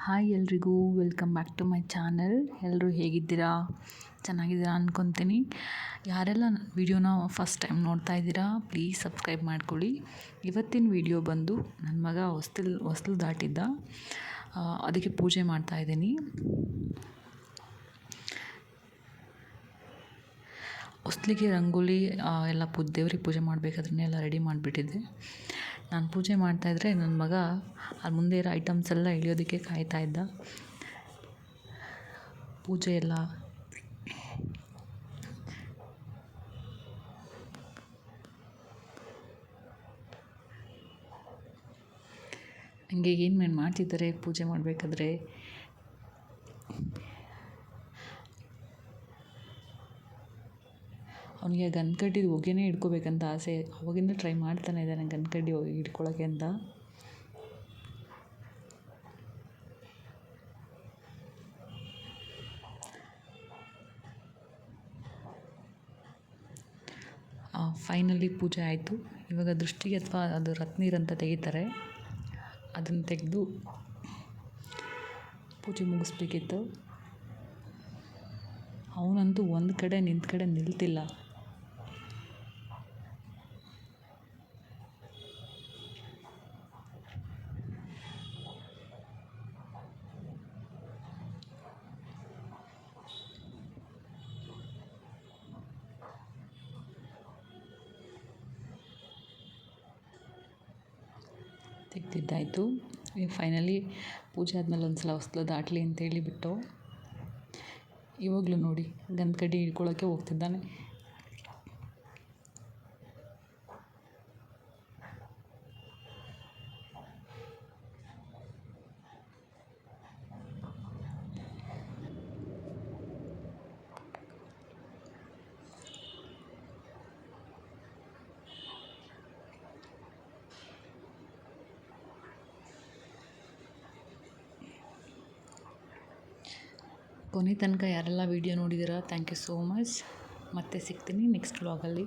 Hi ಎಲ್ರಿಗೂ welcome back to my channel. ಎಲ್ಲರೂ ಹೇಗಿದ್ದೀರಾ? ಚೆನ್ನಾಗಿದ್ದೀರಾ ಅಂದ್ಕೊತೀನಿ. ಯಾರೆಲ್ಲ ವಿಡಿಯೋನ ಫಸ್ಟ್ ಟೈಮ್ ನೋಡ್ತಾ ಇದ್ದೀರಾ ಪ್ಲೀಸ್ ಸಬ್ಸ್ಕ್ರೈಬ್ ಮಾಡ್ಕೊಳ್ಳಿ. ಇವತ್ತಿನ ವಿಡಿಯೋ ಬಂದು ನನ್ನ ಮಗ ಹೊಸ್ಲು ದಾಟಿದ್ದ, ಅದಕ್ಕೆ ಪೂಜೆ ಮಾಡ್ತಾಯಿದ್ದೀನಿ. ಹೊಸ್ಲಿಗೆ ರಂಗೋಲಿ ಎಲ್ಲ ದೇವ್ರಿಗೆ ಪೂಜೆ ಮಾಡಬೇಕಾದ್ರೆ ಎಲ್ಲ ರೆಡಿ ಮಾಡಿಬಿಟ್ಟಿದ್ದೆ. ನಾನು ಪೂಜೆ ಮಾಡ್ತಾಯಿದ್ರೆ ನನ್ನ ಮಗ ಅಲ್ಲಿ ಮುಂದೆ ಇರೋ ಐಟಮ್ಸ್ ಎಲ್ಲ ಇಳಿಯೋದಕ್ಕೆ ಕಾಯ್ತಾ ಇದ್ದ. ಪೂಜೆ ಎಲ್ಲ ಹಂಗೆ ಏನು ಮಾಡ್ತಿದ್ದಾರೆ ಪೂಜೆ ಮಾಡಬೇಕಾದ್ರೆ. ಅವನಿಗೆ ಗನ್ಕಡ್ಡಿದು ಹೊಗೆನೇ ಹಿಡ್ಕೋಬೇಕಂತ ಆಸೆ. ಅವಾಗಿಂದ ಟ್ರೈ ಮಾಡ್ತಾನೆ ಇದ್ದಾನೆ ಗನ್ಕಡ್ಡಿ ಹೊಗೆ ಹಿಡ್ಕೊಳ್ಳೋಕ್ಕೆ ಅಂತ. ಫೈನಲಿ ಪೂಜೆ ಆಯಿತು. ಇವಾಗ ದೃಷ್ಟಿಗೆ ಅಥವಾ ಅದು ರತ್ನೀರು ಅಂತ ತೆಗಿತಾರೆ, ಅದನ್ನು ತೆಗೆದು ಪೂಜೆ ಮುಗಿಸ್ಬೇಕಿತ್ತು. ಅವನಂತೂ ಒಂದು ಕಡೆ ನಿಲ್ತಿಲ್ಲ. ತೆಗ್ದಿದ್ದಾಯಿತು. ಈಗ ಫೈನಲಿ ಪೂಜೆ ಆದಮೇಲೆ ಒಂದು ಸಲ ಹೊಸ್ಲು ದಾಟಲಿ ಅಂತೇಳಿ ಬಿಟ್ಟು ಇವಾಗಲೂ ನೋಡಿ ಗಂಧಕಡ್ಡಿ ಹಿಡ್ಕೊಳ್ಳೋಕ್ಕೆ ಹೋಗ್ತಿದ್ದಾನೆ. ಕೊನೆ ತನಕ ಯಾರೆಲ್ಲ ವೀಡಿಯೋ ನೋಡಿದ್ದೀರಾ ಥ್ಯಾಂಕ್ ಯು ಸೋ ಮಚ್. ಮತ್ತೆ ಸಿಗ್ತೀನಿ ನೆಕ್ಸ್ಟ್ ವ್ಲಾಗಲ್ಲಿ.